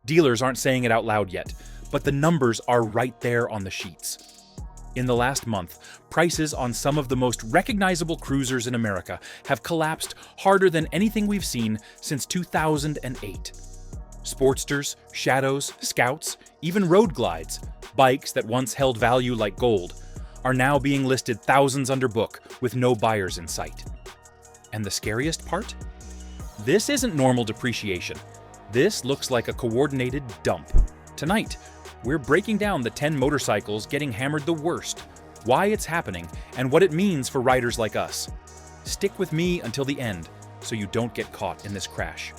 Dealers aren't saying it out loud yet, but the numbers are right there on the sheets. In the last month, prices on some of the most recognizable cruisers in America have collapsed harder than anything we've seen since 2008. Sportsters, Shadows, Scouts, even Road Glides, bikes that once held value like gold, are now being listed thousands under book with no buyers in sight. And the scariest part? This isn't normal depreciation. This looks like a coordinated dump. Tonight, we're breaking down the 10 motorcycles getting hammered the worst, why it's happening, and what it means for riders like us. Stick with me until the end so you don't get caught in this crash.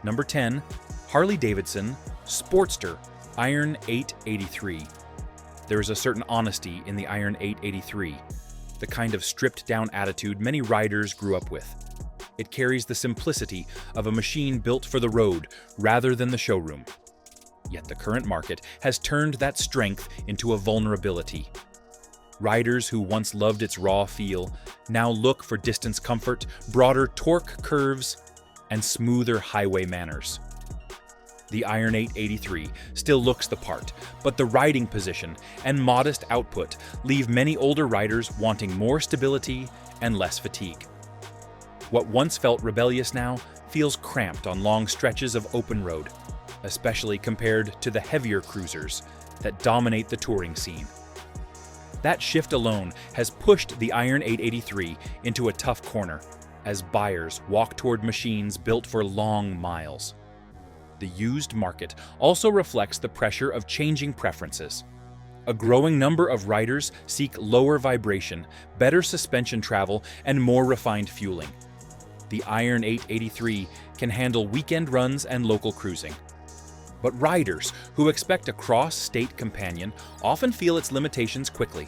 Number 10, Harley-Davidson Sportster Iron 883. There is a certain honesty in the Iron 883, the kind of stripped-down attitude many riders grew up with. It carries the simplicity of a machine built for the road rather than the showroom. Yet the current market has turned that strength into a vulnerability. Riders who once loved its raw feel now look for distance comfort, broader torque curves, and smoother highway manners. The Iron 883 still looks the part, but the riding position and modest output leave many older riders wanting more stability and less fatigue. What once felt rebellious now feels cramped on long stretches of open road, especially compared to the heavier cruisers that dominate the touring scene. That shift alone has pushed the Iron 883 into a tough corner as buyers walk toward machines built for long miles. The used market also reflects the pressure of changing preferences. A growing number of riders seek lower vibration, better suspension travel, and more refined fueling. The Iron 883 can handle weekend runs and local cruising. But riders who expect a cross-state companion often feel its limitations quickly.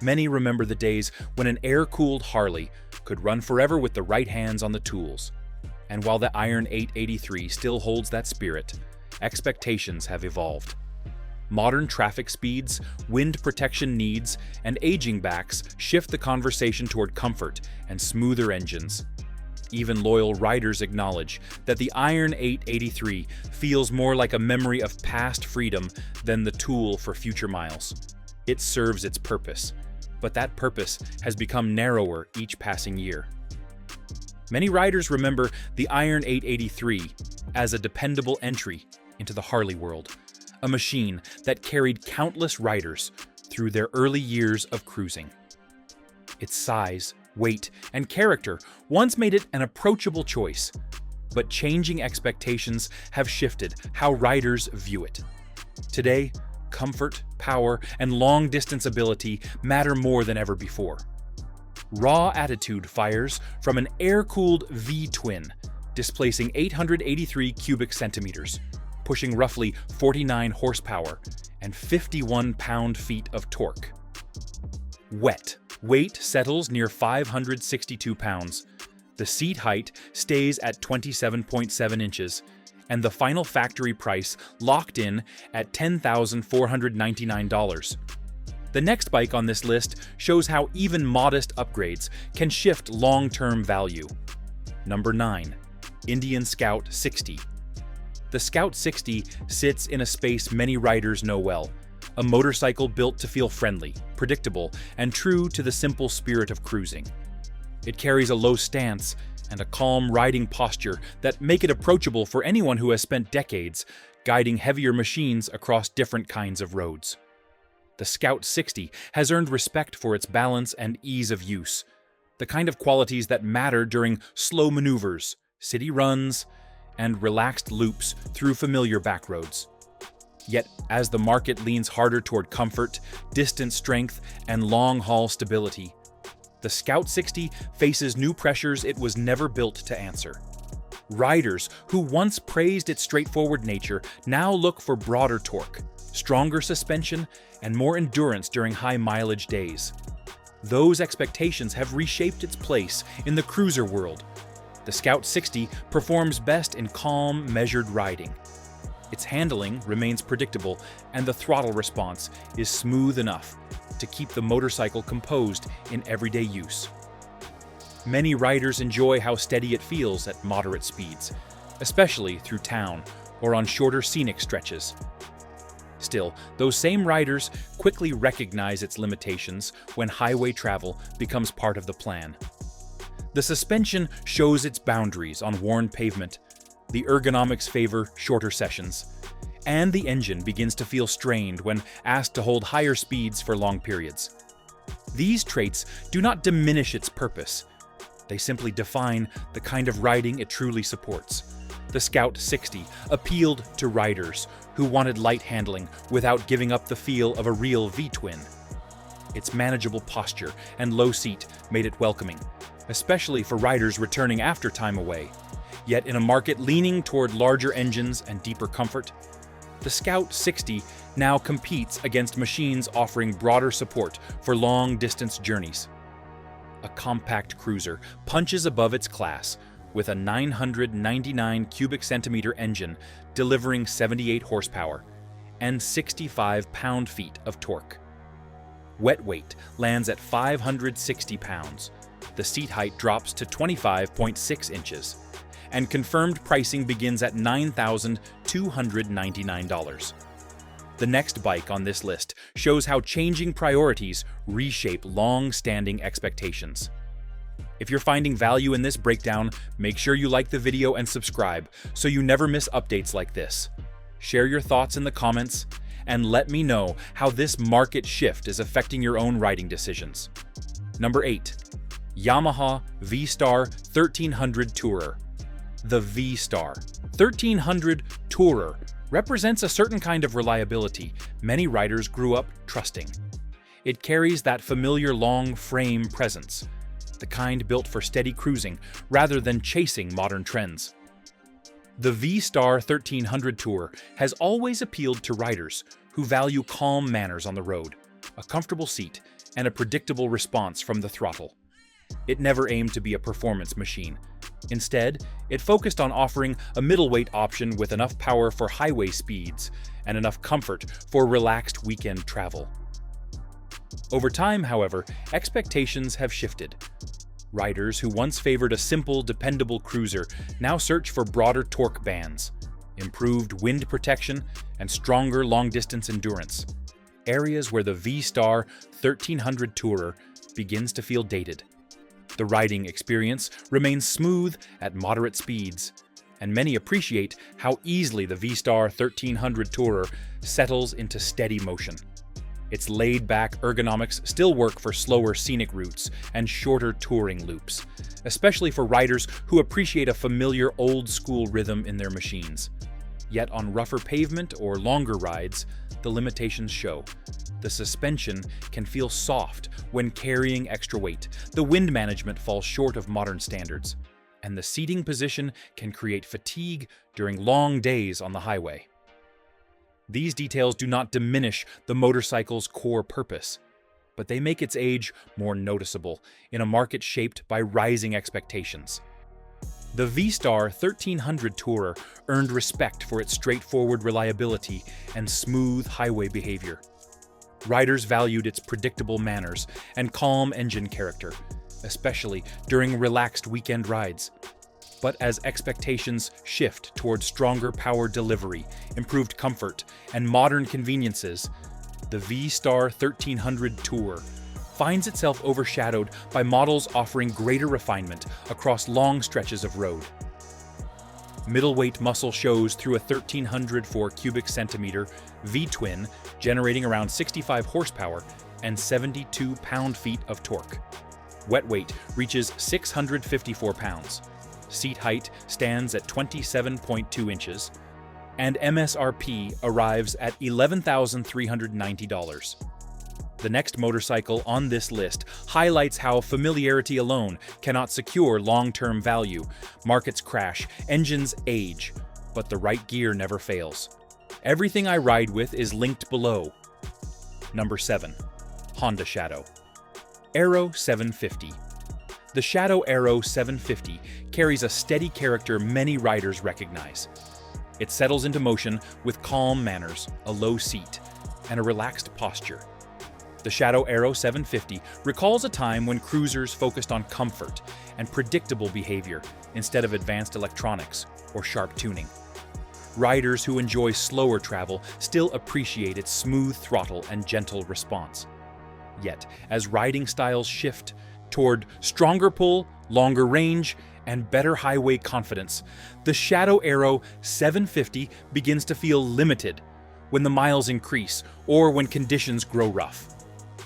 Many remember the days when an air-cooled Harley could run forever with the right hands on the tools. And while the Iron 883 still holds that spirit, expectations have evolved. Modern traffic speeds, wind protection needs, and aging backs shift the conversation toward comfort and smoother engines. Even loyal riders acknowledge that the Iron 883 feels more like a memory of past freedom than the tool for future miles. It serves its purpose, but that purpose has become narrower each passing year. Many riders remember the Iron 883 as a dependable entry into the Harley world, a machine that carried countless riders through their early years of cruising. Its size, weight, and character once made it an approachable choice, but changing expectations have shifted how riders view it. Today, comfort, power, and long-distance ability matter more than ever before. Raw attitude fires from an air-cooled V-twin, displacing 883 cubic centimeters, pushing roughly 49 horsepower and 51 pound-feet of torque. Wet. Weight settles near 562 pounds. The seat height stays at 27.7 inches, and the final factory price locked in at $10,499. The next bike on this list shows how even modest upgrades can shift long-term value. Number 9. Indian Scout 60. The Scout 60 sits in a space many riders know well. A motorcycle built to feel friendly, predictable, and true to the simple spirit of cruising. It carries a low stance and a calm riding posture that make it approachable for anyone who has spent decades guiding heavier machines across different kinds of roads. The Scout 60 has earned respect for its balance and ease of use, the kind of qualities that matter during slow maneuvers, city runs, and relaxed loops through familiar backroads. Yet, as the market leans harder toward comfort, distance strength, and long-haul stability, the Scout 60 faces new pressures it was never built to answer. Riders who once praised its straightforward nature now look for broader torque, stronger suspension, and more endurance during high-mileage days. Those expectations have reshaped its place in the cruiser world. The Scout 60 performs best in calm, measured riding. Its handling remains predictable, and the throttle response is smooth enough to keep the motorcycle composed in everyday use. Many riders enjoy how steady it feels at moderate speeds, especially through town or on shorter scenic stretches. Still, those same riders quickly recognize its limitations when highway travel becomes part of the plan. The suspension shows its boundaries on worn pavement, the ergonomics favor shorter sessions, and the engine begins to feel strained when asked to hold higher speeds for long periods. These traits do not diminish its purpose. They simply define the kind of riding it truly supports. The Scout 60 appealed to riders who wanted light handling without giving up the feel of a real V-twin. Its manageable posture and low seat made it welcoming, especially for riders returning after time away. Yet in a market leaning toward larger engines and deeper comfort, the Scout 60 now competes against machines offering broader support for long-distance journeys. A compact cruiser punches above its class with a 999 cubic centimeter engine delivering 78 horsepower and 65 pound-feet of torque. Wet weight lands at 560 pounds. The seat height drops to 25.6 inches. And confirmed pricing begins at $9,299. The next bike on this list shows how changing priorities reshape long-standing expectations. If you're finding value in this breakdown, make sure you like the video and subscribe so you never miss updates like this. Share your thoughts in the comments, and let me know how this market shift is affecting your own riding decisions. Number 8. Yamaha V-Star 1300 Tourer. The V-Star 1300 Tourer represents a certain kind of reliability many riders grew up trusting. It carries that familiar long frame presence, the kind built for steady cruising rather than chasing modern trends. The V-Star 1300 Tourer has always appealed to riders who value calm manners on the road, a comfortable seat, and a predictable response from the throttle. It never aimed to be a performance machine. Instead, it focused on offering a middleweight option with enough power for highway speeds and enough comfort for relaxed weekend travel. Over time, however, expectations have shifted. Riders who once favored a simple, dependable cruiser now search for broader torque bands, improved wind protection, and stronger long-distance endurance, areas where the V-Star 1300 Tourer begins to feel dated. The riding experience remains smooth at moderate speeds, and many appreciate how easily the V-Star 1300 Tourer settles into steady motion. Its laid-back ergonomics still work for slower scenic routes and shorter touring loops, especially for riders who appreciate a familiar old-school rhythm in their machines. Yet on rougher pavement or longer rides, the limitations show. The suspension can feel soft when carrying extra weight, the wind management falls short of modern standards, and the seating position can create fatigue during long days on the highway. These details do not diminish the motorcycle's core purpose, but they make its age more noticeable in a market shaped by rising expectations. The V-Star 1300 Tourer earned respect for its straightforward reliability and smooth highway behavior. Riders valued its predictable manners and calm engine character, especially during relaxed weekend rides. But as expectations shift toward stronger power delivery, improved comfort, and modern conveniences, the V-Star 1300 Tourer finds itself overshadowed by models offering greater refinement across long stretches of road. Middleweight muscle shows through a 1304 cubic centimeter V-twin generating around 65 horsepower and 72 pound-feet of torque. Wet weight reaches 654 pounds. Seat height stands at 27.2 inches, and MSRP arrives at $11,390. The next motorcycle on this list highlights how familiarity alone cannot secure long-term value. Markets crash, engines age, but the right gear never fails. Everything I ride with is linked below. Number 7. Honda Shadow. Aero 750. The Shadow Aero 750 carries a steady character many riders recognize. It settles into motion with calm manners, a low seat, and a relaxed posture. The Shadow Aero 750 recalls a time when cruisers focused on comfort and predictable behavior instead of advanced electronics or sharp tuning. riders who enjoy slower travel still appreciate its smooth throttle and gentle response. Yet, as riding styles shift toward stronger pull, longer range, and better highway confidence, the Shadow Aero 750 begins to feel limited when the miles increase or when conditions grow rough.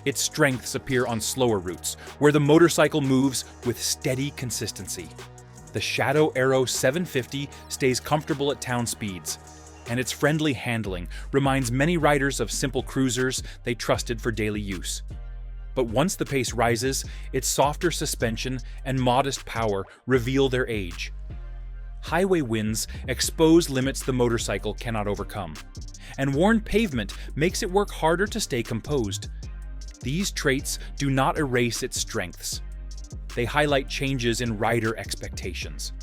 Its strengths appear on slower routes, where the motorcycle moves with steady consistency. The Shadow Aero 750 stays comfortable at town speeds, and its friendly handling reminds many riders of simple cruisers they trusted for daily use. But once the pace rises, its softer suspension and modest power reveal their age. Highway winds expose limits the motorcycle cannot overcome, and worn pavement makes it work harder to stay composed. These traits do not erase its strengths. They highlight changes in rider expectations.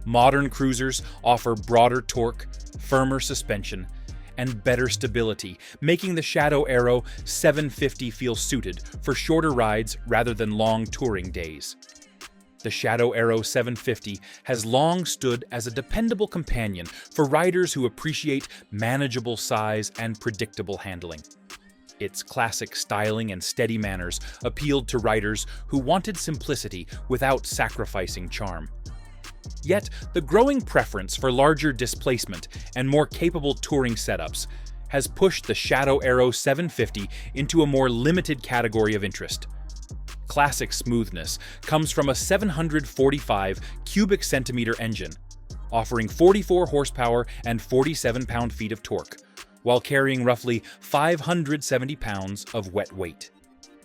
Modern cruisers offer broader torque, firmer suspension, and better stability, making the Shadow Aero 750 feel suited for shorter rides rather than long touring days. The Shadow Aero 750 has long stood as a dependable companion for riders who appreciate manageable size and predictable handling. Its classic styling and steady manners appealed to riders who wanted simplicity without sacrificing charm. Yet, the growing preference for larger displacement and more capable touring setups has pushed the Shadow Aero 750 into a more limited category of interest. Classic smoothness comes from a 745 cubic centimeter engine, offering 44 horsepower and 47 pound-feet of torque, while carrying roughly 570 pounds of wet weight.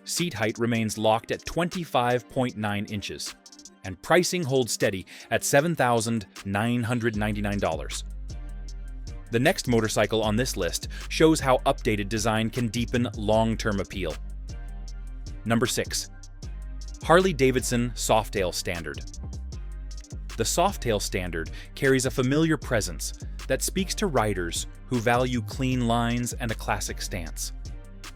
Seat height remains locked at 25.9 inches, and pricing holds steady at $7,999. The next motorcycle on this list shows how updated design can deepen long-term appeal. Number 6. Harley-Davidson Softail Std. The Softail Std carries a familiar presence that speaks to riders who value clean lines and a classic stance.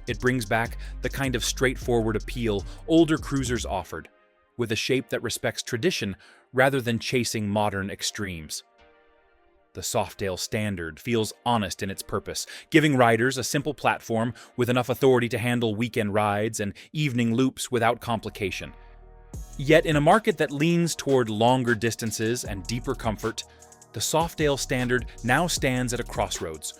It brings back the kind of straightforward appeal older cruisers offered, with a shape that respects tradition rather than chasing modern extremes. The Softail Std feels honest in its purpose, giving riders a simple platform with enough authority to handle weekend rides and evening loops without complication. Yet in a market that leans toward longer distances and deeper comfort, the Softail Std now stands at a crossroads.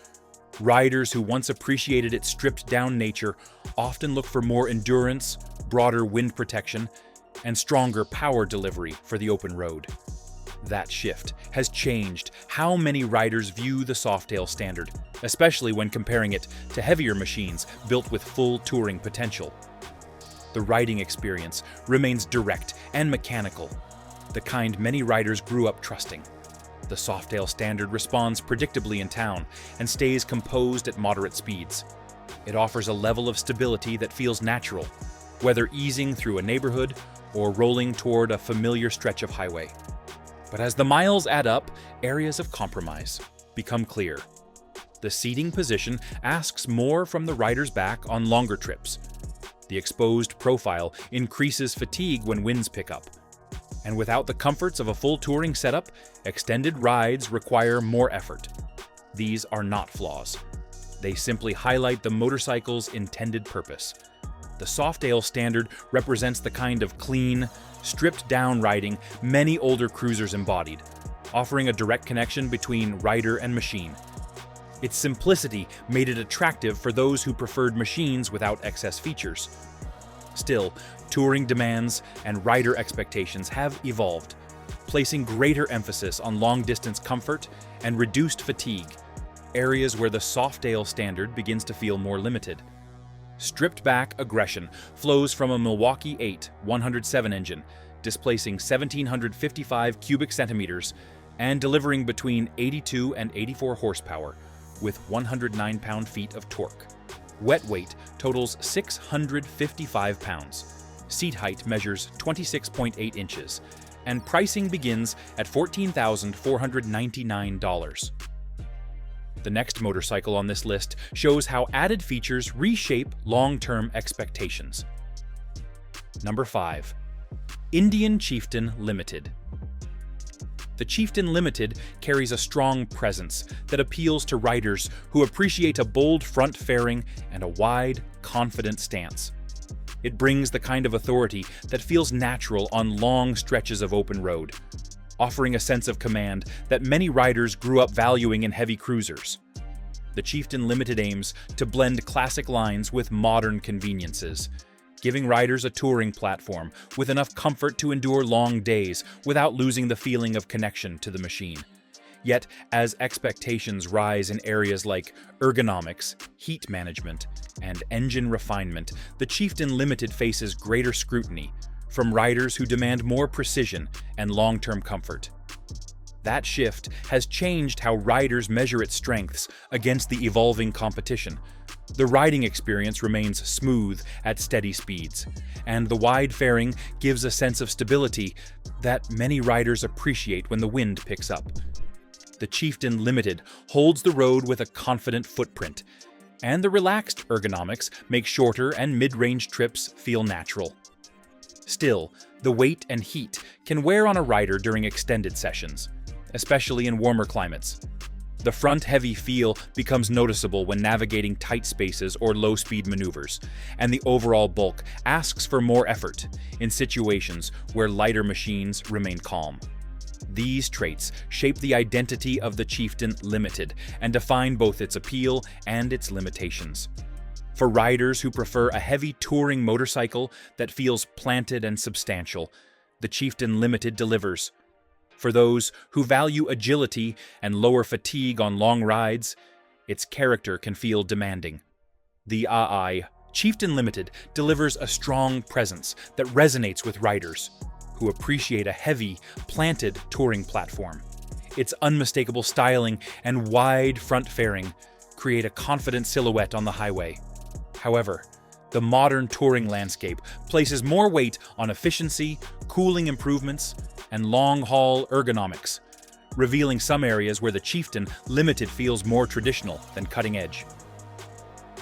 Riders who once appreciated its stripped-down nature often look for more endurance, broader wind protection, and stronger power delivery for the open road. That shift has changed how many riders view the Softail Std, especially when comparing it to heavier machines built with full touring potential. The riding experience remains direct and mechanical, the kind many riders grew up trusting. The Softail Std responds predictably in town and stays composed at moderate speeds. It offers a level of stability that feels natural, whether easing through a neighborhood or rolling toward a familiar stretch of highway. But as the miles add up, areas of compromise become clear. The seating position asks more from the rider's back on longer trips. The exposed profile increases fatigue when winds pick up. And without the comforts of a full touring setup, extended rides require more effort. These are not flaws. They simply highlight the motorcycle's intended purpose. The Softail Std represents the kind of clean, stripped-down riding many older cruisers embodied, offering a direct connection between rider and machine. Its simplicity made it attractive for those who preferred machines without excess features. Still, touring demands and rider expectations have evolved, placing greater emphasis on long-distance comfort and reduced fatigue, areas where the Softail Std begins to feel more limited. Stripped-back aggression flows from a Milwaukee 8 107 engine, displacing 1,755 cubic centimeters and delivering between 82 and 84 horsepower, with 109 pound-feet of torque. Wet weight totals 655 pounds. Seat height measures 26.8 inches, and pricing begins at $14,499. The next motorcycle on this list shows how added features reshape long-term expectations. Number 5. Indian Chieftain Limited. the Chieftain Limited carries a strong presence that appeals to riders who appreciate a bold front fairing and a wide, confident stance. It brings the kind of authority that feels natural on long stretches of open road, offering a sense of command that many riders grew up valuing in heavy cruisers. The Chieftain Limited aims to blend classic lines with modern conveniences, giving riders a touring platform with enough comfort to endure long days without losing the feeling of connection to the machine. Yet, as expectations rise in areas like ergonomics, heat management, and engine refinement, the Chieftain Limited faces greater scrutiny from riders who demand more precision and long-term comfort. That shift has changed how riders measure its strengths against the evolving competition. The riding experience remains smooth at steady speeds, and the wide fairing gives a sense of stability that many riders appreciate when the wind picks up. The Chieftain Limited holds the road with a confident footprint, and the relaxed ergonomics make shorter and mid-range trips feel natural. Still, the weight and heat can wear on a rider during extended sessions, especially in warmer climates. The front-heavy feel becomes noticeable when navigating tight spaces or low-speed maneuvers, and the overall bulk asks for more effort in situations where lighter machines remain calm. These traits shape the identity of the Chieftain Limited and define both its appeal and its limitations. For riders who prefer a heavy touring motorcycle that feels planted and substantial, the Chieftain Limited delivers. For those who value agility and lower fatigue on long rides, its character can feel demanding. The Chieftain Limited delivers a strong presence that resonates with riders who appreciate a heavy, planted touring platform. Its unmistakable styling and wide front fairing create a confident silhouette on the highway. However, the modern touring landscape places more weight on efficiency, cooling improvements, and long-haul ergonomics, revealing some areas where the Chieftain Limited feels more traditional than cutting-edge.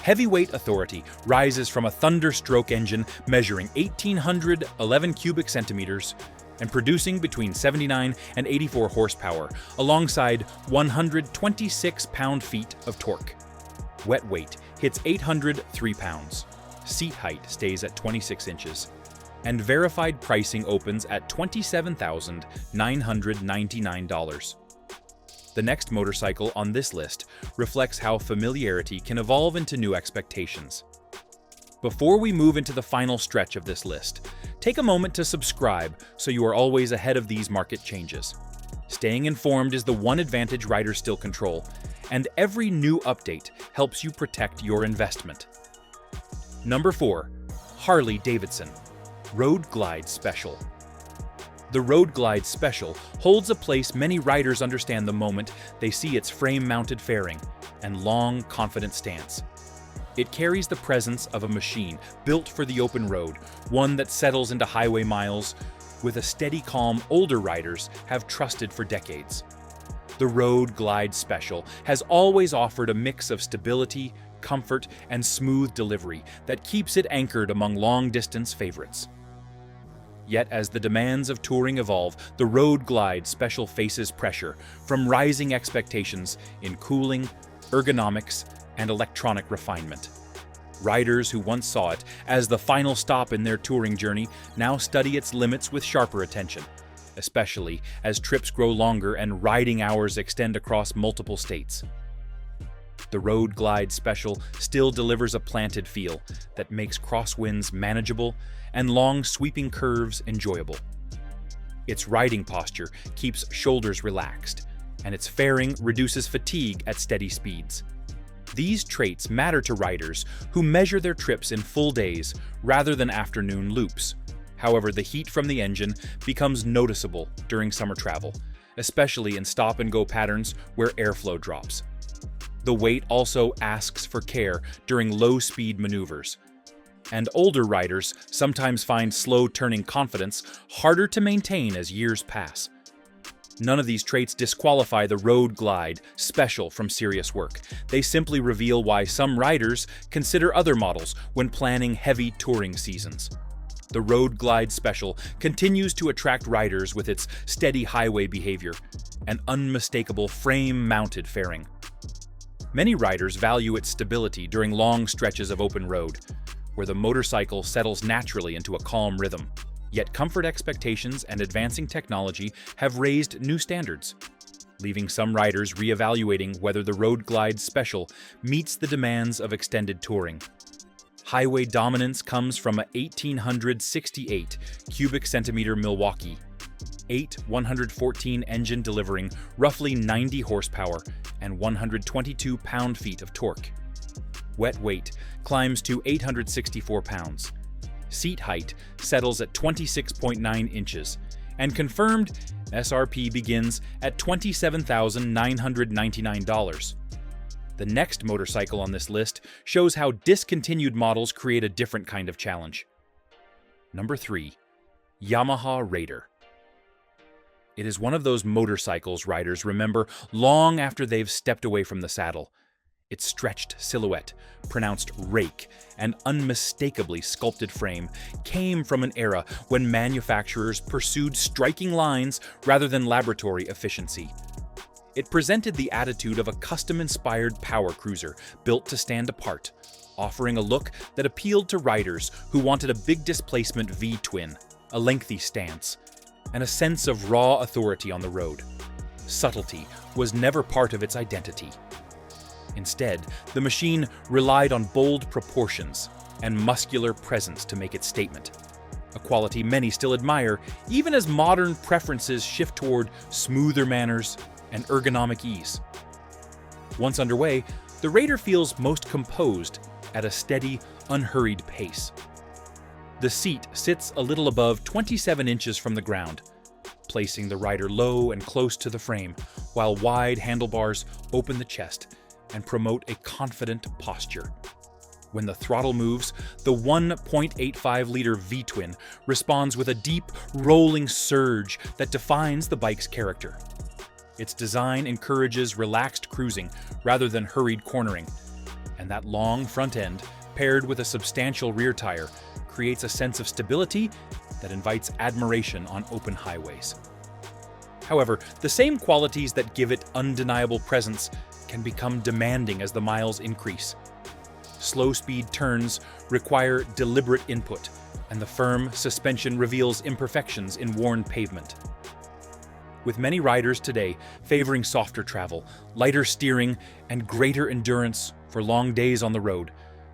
Heavyweight authority rises from a Thunderstroke engine measuring 1,811 cubic centimeters and producing between 79 and 84 horsepower, alongside 126 pound-feet of torque. Wet weight hits 803 pounds. Seat height stays at 26 inches. And verified pricing opens at $27,999. The next motorcycle on this list reflects how familiarity can evolve into new expectations. Before we move into the final stretch of this list, take a moment to subscribe so you are always ahead of these market changes. Staying informed is the one advantage riders still control, and every new update helps you protect your investment. Number 4. Harley-Davidson Road Glide Special. The Road Glide Special holds a place many riders understand the moment they see its frame-mounted fairing and long, confident stance. It carries the presence of a machine built for the open road, one that settles into highway miles with a steady calm older riders have trusted for decades. The Road Glide Special has always offered a mix of stability, comfort, and smooth delivery that keeps it anchored among long-distance favorites. Yet as the demands of touring evolve, the Road Glide Special faces pressure from rising expectations in cooling, ergonomics, and electronic refinement. Riders who once saw it as the final stop in their touring journey now study its limits with sharper attention, especially as trips grow longer and riding hours extend across multiple states. The Road Glide Special still delivers a planted feel that makes crosswinds manageable and long sweeping curves enjoyable. Its riding posture keeps shoulders relaxed, and its fairing reduces fatigue at steady speeds. These traits matter to riders who measure their trips in full days rather than afternoon loops. However, the heat from the engine becomes noticeable during summer travel, especially in stop-and-go patterns where airflow drops. The weight also asks for care during low-speed maneuvers, and older riders sometimes find slow-turning confidence harder to maintain as years pass. None of these traits disqualify the Road Glide Special from serious work. They simply reveal why some riders consider other models when planning heavy touring seasons. The Road Glide Special continues to attract riders with its steady highway behavior and unmistakable frame-mounted fairing. Many riders value its stability during long stretches of open road, where the motorcycle settles naturally into a calm rhythm. Yet comfort expectations and advancing technology have raised new standards, leaving some riders reevaluating whether the Road Glide Special meets the demands of extended touring. Highway dominance comes from a 1,868 cubic centimeter Milwaukee 114 engine delivering roughly 90 horsepower and 122 pound-feet of torque. Wet weight climbs to 864 pounds. Seat height settles at 26.9 inches, and confirmed SRP begins at $27,999. The next motorcycle on this list shows how discontinued models create a different kind of challenge. Number 3. Yamaha Raider. It is one of those motorcycles riders remember long after they've stepped away from the saddle. Its stretched silhouette, pronounced rake, and unmistakably sculpted frame came from an era when manufacturers pursued striking lines rather than laboratory efficiency. It presented the attitude of a custom-inspired power cruiser built to stand apart, offering a look that appealed to riders who wanted a big displacement V-twin, a lengthy stance, and a sense of raw authority on the road. Subtlety was never part of its identity. Instead, the machine relied on bold proportions and muscular presence to make its statement, a quality many still admire even as modern preferences shift toward smoother manners and ergonomic ease. Once underway, the Raider feels most composed at a steady, unhurried pace. The seat sits a little above 27 inches from the ground, placing the rider low and close to the frame, while wide handlebars open the chest and promote a confident posture. When the throttle moves, the 1.85-liter V-twin responds with a deep, rolling surge that defines the bike's character. Its design encourages relaxed cruising rather than hurried cornering, and that long front end, paired with a substantial rear tire, creates a sense of stability that invites admiration on open highways. However, the same qualities that give it undeniable presence can become demanding as the miles increase. Slow-speed turns require deliberate input, and the firm suspension reveals imperfections in worn pavement. With many riders today favoring softer travel, lighter steering, and greater endurance for long days on the road,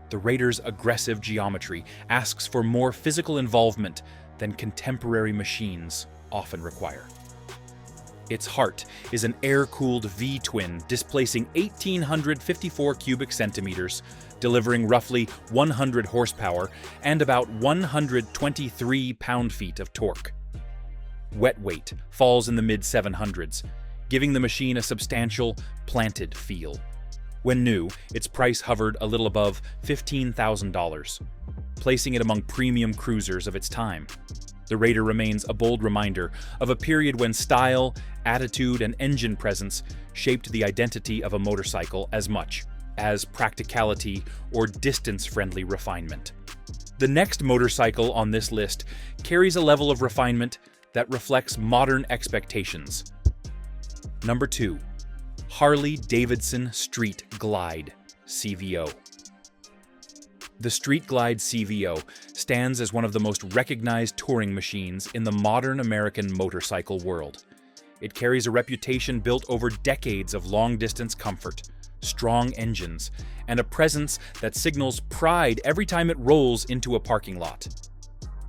the Raider's aggressive geometry asks for more physical involvement than contemporary machines often require. Its heart is an air-cooled V-twin displacing 1,854 cubic centimeters, delivering roughly 100 horsepower and about 123 pound-feet of torque. Wet weight falls in the mid-700s, giving the machine a substantial, planted feel. When new, its price hovered a little above $15,000, placing it among premium cruisers of its time. The Raider remains a bold reminder of a period when style, attitude, and engine presence shaped the identity of a motorcycle as much as practicality or distance-friendly refinement. The next motorcycle on this list carries a level of refinement that reflects modern expectations. Number 2. Harley-Davidson Street Glide CVO. The Street Glide CVO stands as one of the most recognized touring machines in the modern American motorcycle world. It carries a reputation built over decades of long-distance comfort, strong engines, and a presence that signals pride every time it rolls into a parking lot.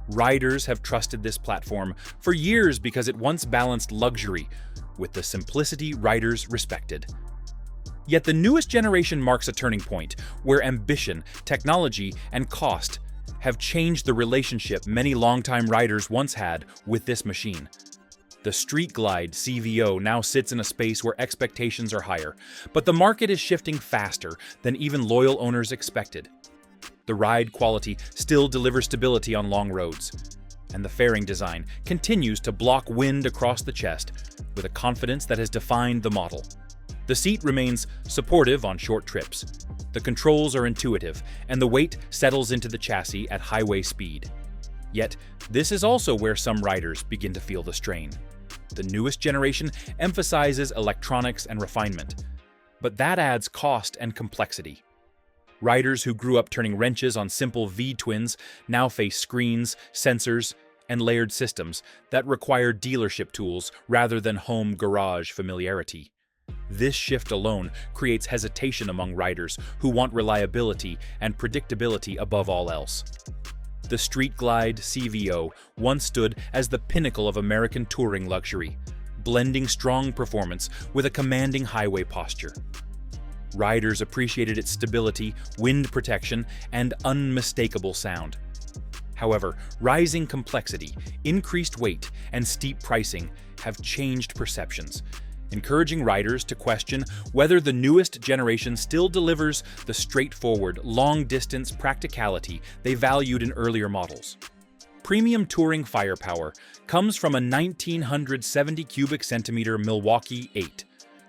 Riders have trusted this platform for years because it once balanced luxury with the simplicity riders respected. Yet the newest generation marks a turning point where ambition, technology, and cost have changed the relationship many longtime riders once had with this machine. The Street Glide CVO now sits in a space where expectations are higher, but the market is shifting faster than even loyal owners expected. The ride quality still delivers stability on long roads, and the fairing design continues to block wind across the chest with a confidence that has defined the model. The seat remains supportive on short trips. The controls are intuitive, and the weight settles into the chassis at highway speed. Yet, this is also where some riders begin to feel the strain. The newest generation emphasizes electronics and refinement, but that adds cost and complexity. Riders who grew up turning wrenches on simple V-twins now face screens, sensors, and layered systems that require dealership tools rather than home garage familiarity. This shift alone creates hesitation among riders who want reliability and predictability above all else. The Street Glide CVO once stood as the pinnacle of American touring luxury, blending strong performance with a commanding highway posture. Riders appreciated its stability, wind protection, and unmistakable sound. However, rising complexity, increased weight, and steep pricing have changed perceptions, encouraging riders to question whether the newest generation still delivers the straightforward, long-distance practicality they valued in earlier models. Premium touring firepower comes from a 1970 cubic centimeter Milwaukee 8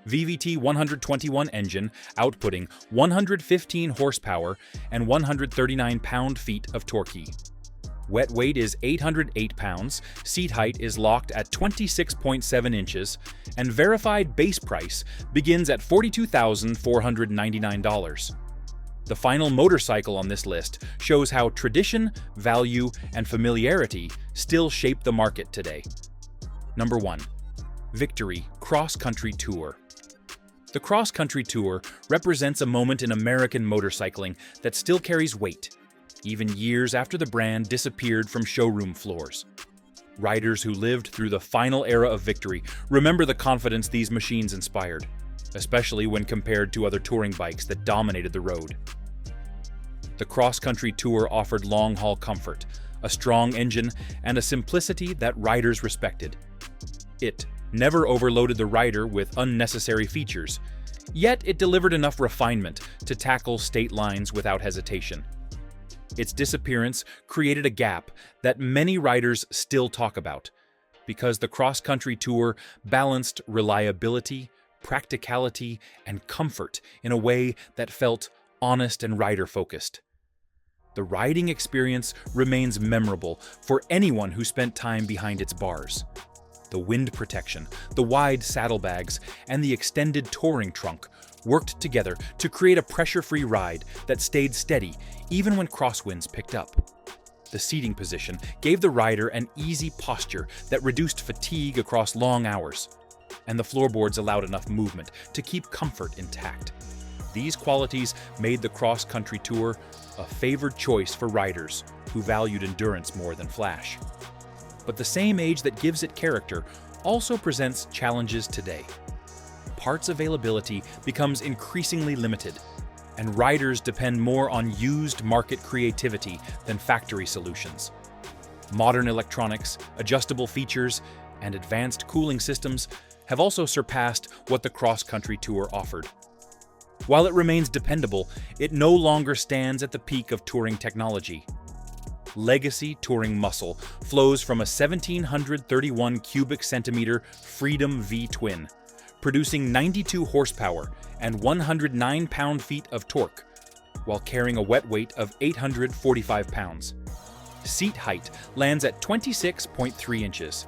VVT 121 engine outputting 115 horsepower and 139 pound-feet of torque. Wet weight is 808 pounds, seat height is locked at 26.7 inches, and verified base price begins at $42,499. The final motorcycle on this list shows how tradition, value, and familiarity still shape the market today. Number 1. Victory Cross Country Tour. The Cross Country Tour represents a moment in American motorcycling that still carries weight, even years after the brand disappeared from showroom floors. Riders who lived through the final era of victory remember the confidence these machines inspired, especially when compared to other touring bikes that dominated the road. The Cross Country Tour offered long-haul comfort, a strong engine, and a simplicity that riders respected. It never overloaded the rider with unnecessary features, yet it delivered enough refinement to tackle state lines without hesitation. Its disappearance created a gap that many riders still talk about, because the Cross Country Tour balanced reliability, practicality, and comfort in a way that felt honest and rider-focused. The riding experience remains memorable for anyone who spent time behind its bars. The wind protection, the wide saddlebags, and the extended touring trunk worked together to create a pressure-free ride that stayed steady even when crosswinds picked up. The seating position gave the rider an easy posture that reduced fatigue across long hours, and the floorboards allowed enough movement to keep comfort intact. These qualities made the Cross Country Tour a favored choice for riders who valued endurance more than flash. But the same age that gives it character also presents challenges today. Parts availability becomes increasingly limited, and riders depend more on used market creativity than factory solutions. Modern electronics, adjustable features, and advanced cooling systems have also surpassed what the Cross Country Tour offered. While it remains dependable, it no longer stands at the peak of touring technology. Legacy touring muscle flows from a 1,731 cubic centimeter Freedom V-twin, producing 92 horsepower and 109 pound-feet of torque, while carrying a wet weight of 845 pounds. Seat height lands at 26.3 inches,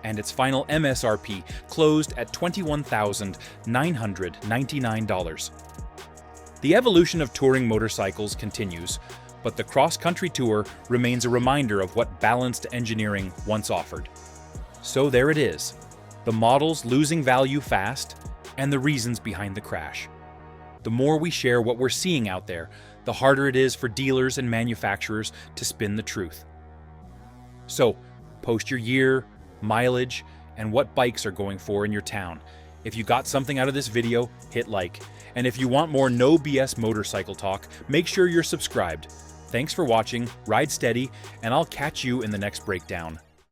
and its final MSRP closed at $21,999. The evolution of touring motorcycles continues, but the Cross Country Tour remains a reminder of what balanced engineering once offered. So there it is, the models losing value fast, and the reasons behind the crash. The more we share what we're seeing out there, the harder it is for dealers and manufacturers to spin the truth. So, post your year, mileage, and what bikes are going for in your town. If you got something out of this video, hit like. And if you want more no BS motorcycle talk, make sure you're subscribed. Thanks for watching, ride steady, and I'll catch you in the next breakdown.